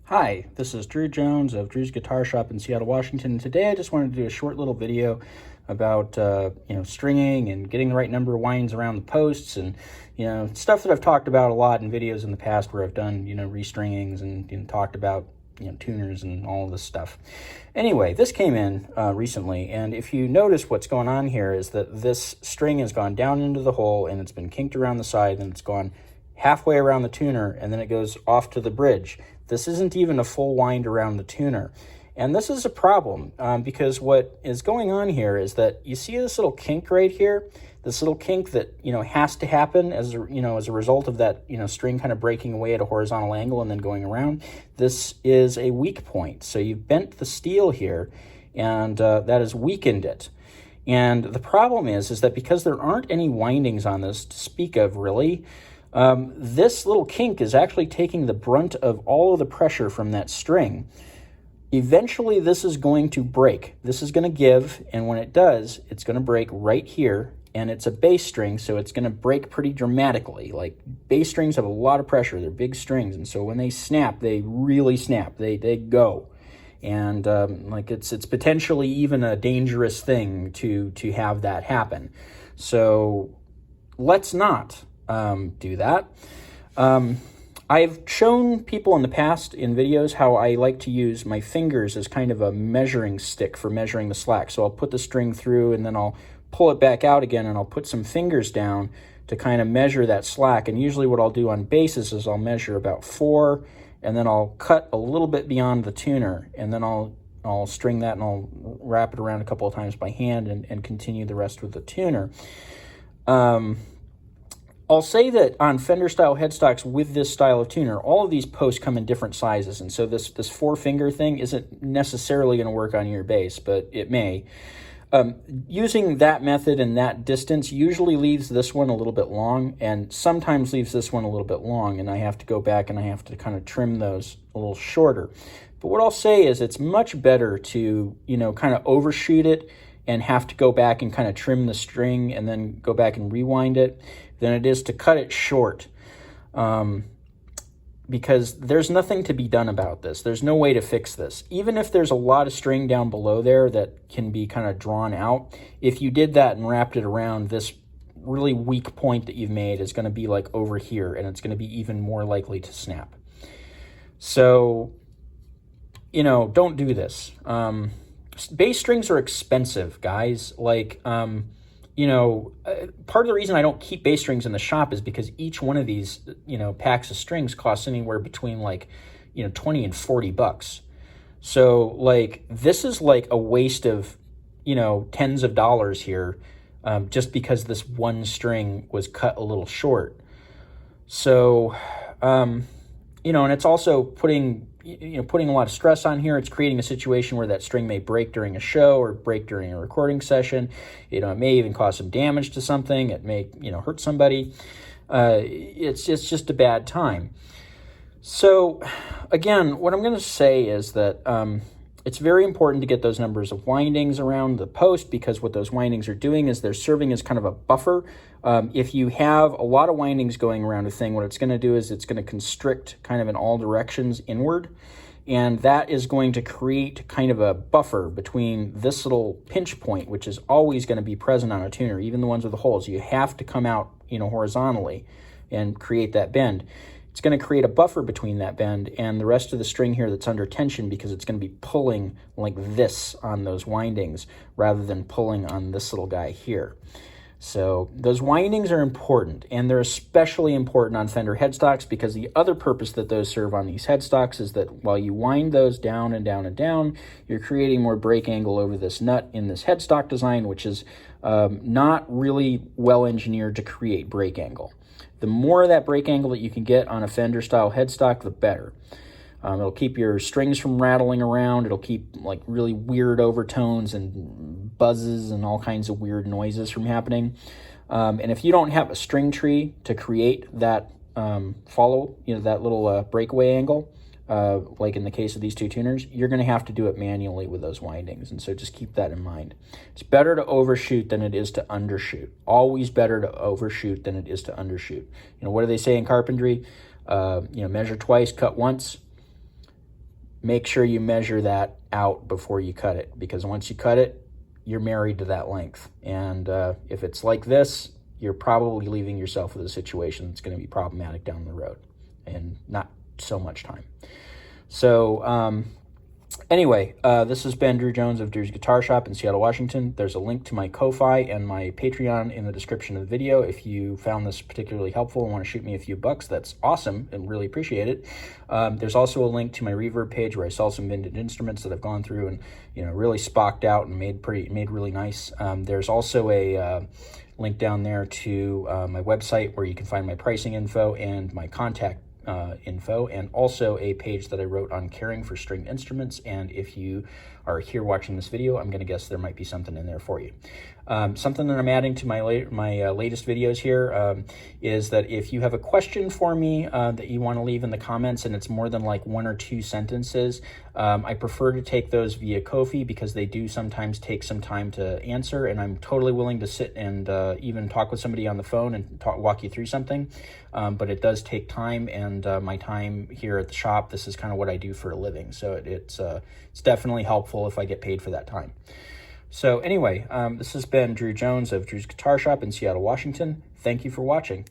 Hi, this is Drew Jones of Drew's Guitar Shop in Seattle, Washington. And today I just wanted to do a short little video about stringing and getting the right number of winds around the posts, and stuff that I've talked about a lot in videos in the past where I've done restringings and talked about tuners and all of this stuff. Anyway, this came in recently, and if you notice, what's going on here is that this string has gone down into the hole and it's been kinked around the side, and it's gone halfway around the tuner, and then it goes off to the bridge. This isn't even a full wind around the tuner. And this is a problem because what is going on here is that you see this little kink right here, this little kink that has to happen as a result of that string kind of breaking away at a horizontal angle and then going around. This is a weak point. So you've bent the steel here, and that has weakened it. And the problem is that because there aren't any windings on this to speak of, really, this little kink is actually taking the brunt of all of the pressure from that string. Eventually, this is going to break. This is going to give, and when it does, it's going to break right here, and it's a bass string, so it's going to break pretty dramatically. Like, bass strings have a lot of pressure. They're big strings, and so when they snap, they really snap. They go. And it's potentially even a dangerous thing to have that happen. So let's not do that. I've shown people in the past in videos how I like to use my fingers as kind of a measuring stick for measuring the slack. So I'll put the string through and then I'll pull it back out again, and I'll put some fingers down to kind of measure that slack. And usually what I'll do on basses is I'll measure about 4, and then I'll cut a little bit beyond the tuner, and then I'll string that and I'll wrap it around a couple of times by hand and continue the rest with the tuner. I'll say that on Fender style headstocks with this style of tuner, all of these posts come in different sizes, and so this 4-finger thing isn't necessarily going to work on your bass, but it may. Using that method and that distance usually leaves this one a little bit long, and sometimes leaves this one a little bit long, and I have to go back and I have to kind of trim those a little shorter. But what I'll say is it's much better to, kind of overshoot it and have to go back and kind of trim the string and then go back and rewind it than it is to cut it short, because there's nothing to be done about this. There's no way to fix this. Even if there's a lot of string down below there that can be kind of drawn out, if you did that and wrapped it around, this really weak point that you've made is going to be like over here, and it's going to be even more likely to snap. So, don't do this. Bass strings are expensive, guys. Part of the reason I don't keep bass strings in the shop is because each one of these, packs of strings costs anywhere between 20 and 40 bucks. So this is like a waste of, tens of dollars here, just because this one string was cut a little short. So, and it's also putting a lot of stress on here. It's creating a situation where that string may break during a show or break during a recording session. It may even cause some damage to something. It may, hurt somebody. It's just a bad time. So, again, what I'm going to say is that it's very important to get those numbers of windings around the post, because what those windings are doing is they're serving as kind of a buffer. If you have a lot of windings going around a thing, what it's going to do is it's going to constrict kind of in all directions inward, and that is going to create kind of a buffer between this little pinch point, which is always going to be present on a tuner, even the ones with the holes. You have to come out, horizontally and create that bend. It's going to create a buffer between that bend and the rest of the string here that's under tension, because it's going to be pulling like this on those windings rather than pulling on this little guy here. So those windings are important, and they're especially important on Fender headstocks, because the other purpose that those serve on these headstocks is that while you wind those down and down and down, you're creating more break angle over this nut in this headstock design, which is not really well engineered to create break angle. The more of that break angle that you can get on a Fender style headstock, the better. It'll keep your strings from rattling around. It'll keep really weird overtones and buzzes and all kinds of weird noises from happening. And if you don't have a string tree to create that that little breakaway angle, like in the case of these two tuners, you're going to have to do it manually with those windings. And so just keep that in mind. It's better to overshoot than it is to undershoot. Always better to overshoot than it is to undershoot. What do they say in carpentry? Measure twice, cut once. make sure you measure that out before you cut it, because once you cut it, you're married to that length. And if it's like this, you're probably leaving yourself with a situation that's going to be problematic down the road and not so much time. So anyway, this has been Drew Jones of Drew's Guitar Shop in Seattle, Washington. There's a link to my Ko-Fi and my Patreon in the description of the video. If you found this particularly helpful and want to shoot me a few bucks, that's awesome and really appreciate it. There's also a link to my Reverb page where I sell some vintage instruments that I've gone through and really spocked out and made really nice. There's also a link down there to my website where you can find my pricing info and my contact info, and also a page that I wrote on caring for stringed instruments. And if you are here watching this video, I'm going to guess there might be something in there for you. Something that I'm adding to my latest videos here is that if you have a question for me that you want to leave in the comments, and it's more than like 1 or 2 sentences, I prefer to take those via Ko-Fi because they do sometimes take some time to answer, and I'm totally willing to sit and even talk with somebody on the phone and walk you through something. But it does take time, and my time here at the shop, this is kind of what I do for a living. So it's definitely helpful if I get paid for that time. So anyway, this has been Drew Jones of Drew's Guitar Shop in Seattle, Washington. Thank you for watching.